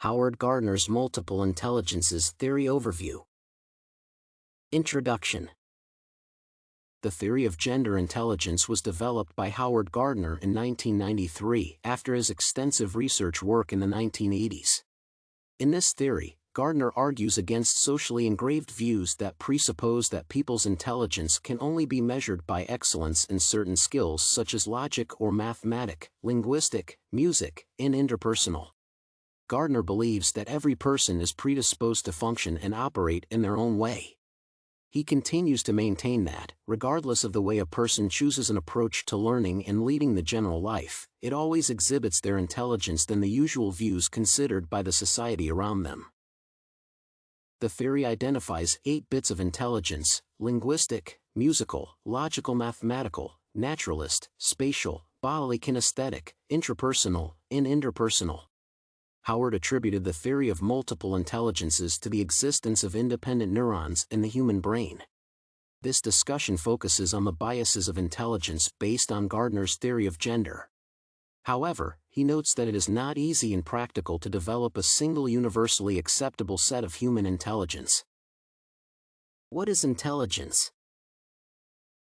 Howard Gardner's Multiple Intelligences Theory Overview. Introduction. The theory of gender intelligence was developed by Howard Gardner in 1993 after his extensive research work in the 1980s. In this theory, Gardner argues against socially engraved views that presuppose that people's intelligence can only be measured by excellence in certain skills such as logic or mathematics, linguistic, music, and interpersonal. Gardner believes that every person is predisposed to function and operate in their own way. He continues to maintain that, regardless of the way a person chooses an approach to learning and leading the general life, it always exhibits their intelligence than the usual views considered by the society around them. The theory identifies 8 bits of intelligence: linguistic, musical, logical, mathematical, naturalist, spatial, bodily-kinesthetic, intrapersonal, and interpersonal. Howard attributed the theory of multiple intelligences to the existence of independent neurons in the human brain. This discussion focuses on the biases of intelligence based on Gardner's theory of gender. However, he notes that it is not easy and practical to develop a single universally acceptable set of human intelligence. What is intelligence?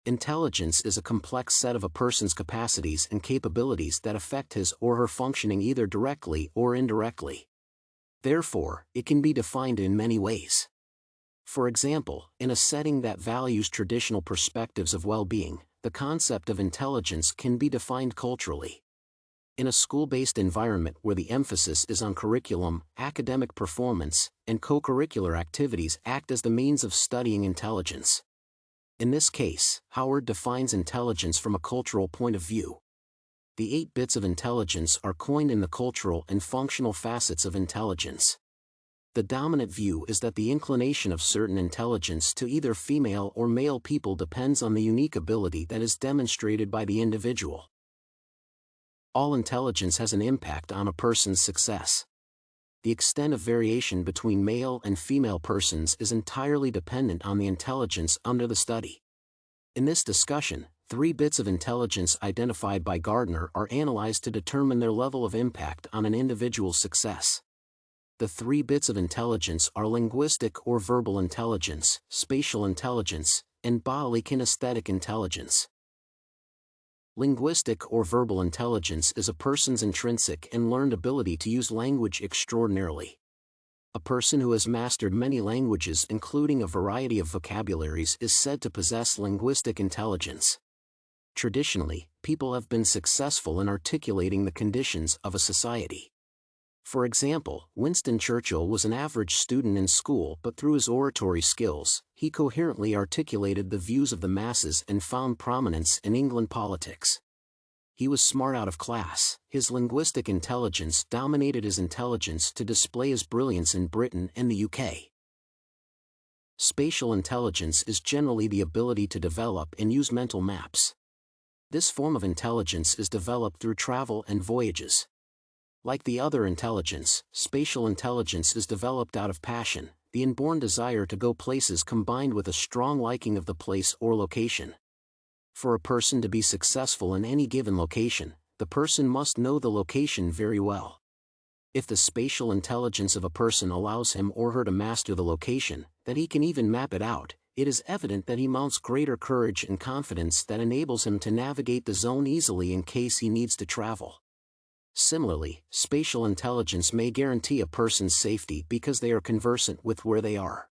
Intelligence is a complex set of a person's capacities and capabilities that affect his or her functioning either directly or indirectly. Therefore, it can be defined in many ways. For example, in a setting that values traditional perspectives of well-being, the concept of intelligence can be defined culturally. In a school-based environment where the emphasis is on curriculum, academic performance, and co-curricular activities act as the means of studying intelligence. In this case, Howard defines intelligence from a cultural point of view. The 8 bits of intelligence are coined in the cultural and functional facets of intelligence. The dominant view is that the inclination of certain intelligence to either female or male people depends on the unique ability that is demonstrated by the individual. All intelligence has an impact on a person's success. The extent of variation between male and female persons is entirely dependent on the intelligence under the study. In this discussion, 3 bits of intelligence identified by Gardner are analyzed to determine their level of impact on an individual's success. The 3 bits of intelligence are linguistic or verbal intelligence, spatial intelligence, and bodily-kinesthetic intelligence. Linguistic or verbal intelligence is a person's intrinsic and learned ability to use language extraordinarily. A person who has mastered many languages including a variety of vocabularies is said to possess linguistic intelligence. Traditionally, people have been successful in articulating the conditions of a society. For example, Winston Churchill was an average student in school, but through his oratory skills, he coherently articulated the views of the masses and found prominence in England politics. He was smart out of class. His linguistic intelligence dominated his intelligence to display his brilliance in Britain and the UK. Spatial intelligence is generally the ability to develop and use mental maps. This form of intelligence is developed through travel and voyages. Like the other intelligence, spatial intelligence is developed out of passion, the inborn desire to go places combined with a strong liking of the place or location. For a person to be successful in any given location, the person must know the location very well. If the spatial intelligence of a person allows him or her to master the location, that he can even map it out, it is evident that he mounts greater courage and confidence that enables him to navigate the zone easily in case he needs to travel. Similarly, spatial intelligence may guarantee a person's safety because they are conversant with where they are.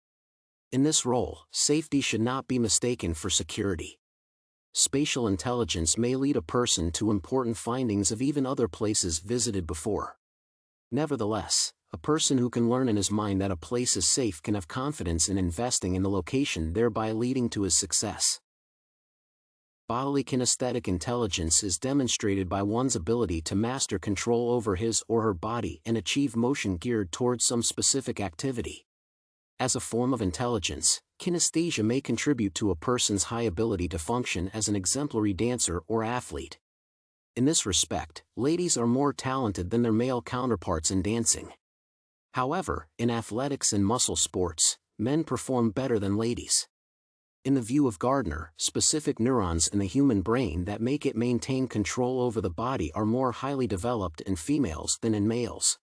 In this role, safety should not be mistaken for security. Spatial intelligence may lead a person to important findings of even other places visited before. Nevertheless, a person who can learn in his mind that a place is safe can have confidence in investing in the location, thereby leading to his success. Bodily kinesthetic intelligence is demonstrated by one's ability to master control over his or her body and achieve motion geared towards some specific activity. As a form of intelligence, kinesthesia may contribute to a person's high ability to function as an exemplary dancer or athlete. In this respect, ladies are more talented than their male counterparts in dancing. However, in athletics and muscle sports, men perform better than ladies. In the view of Gardner, specific neurons in the human brain that make it maintain control over the body are more highly developed in females than in males.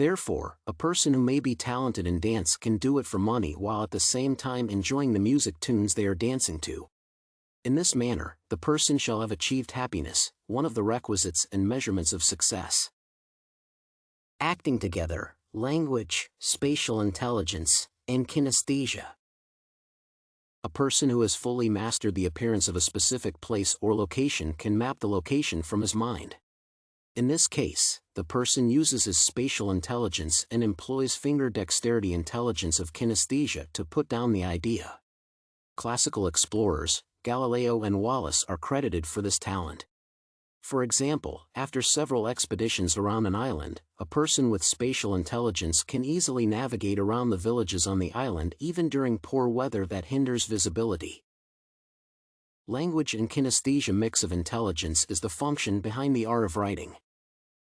Therefore, a person who may be talented in dance can do it for money while at the same time enjoying the music tunes they are dancing to. In this manner, the person shall have achieved happiness, one of the requisites and measurements of success. Acting together, language, spatial intelligence, and kinesthesia. A person who has fully mastered the appearance of a specific place or location can map the location from his mind. In this case, the person uses his spatial intelligence and employs finger dexterity intelligence of kinesthesia to put down the idea. Classical explorers, Galileo and Wallace, are credited for this talent. For example, after several expeditions around an island, a person with spatial intelligence can easily navigate around the villages on the island even during poor weather that hinders visibility. Language and kinesthesia mix of intelligence is the function behind the art of writing.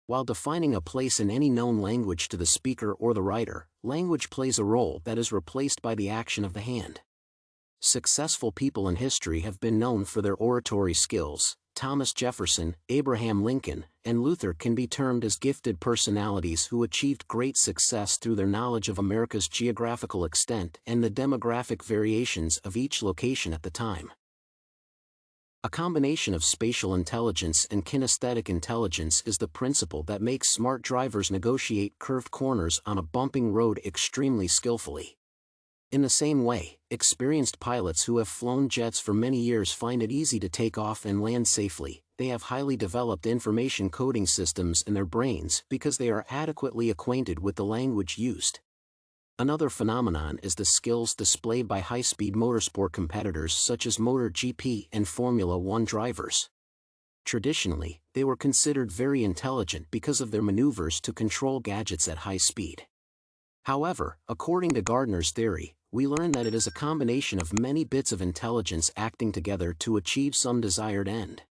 While defining a place in any known language to the speaker or the writer, language plays a role that is replaced by the action of the hand. Successful people in history have been known for their oratory skills. Thomas Jefferson, Abraham Lincoln, and Luther can be termed as gifted personalities who achieved great success through their knowledge of America's geographical extent and the demographic variations of each location at the time. A combination of spatial intelligence and kinesthetic intelligence is the principle that makes smart drivers negotiate curved corners on a bumping road extremely skillfully. In the same way, experienced pilots who have flown jets for many years find it easy to take off and land safely. They have highly developed information coding systems in their brains because they are adequately acquainted with the language used. Another phenomenon is the skills displayed by high-speed motorsport competitors such as MotoGP and Formula One drivers. Traditionally, they were considered very intelligent because of their maneuvers to control gadgets at high speed. However, according to Gardner's theory, we learn that it is a combination of many bits of intelligence acting together to achieve some desired end.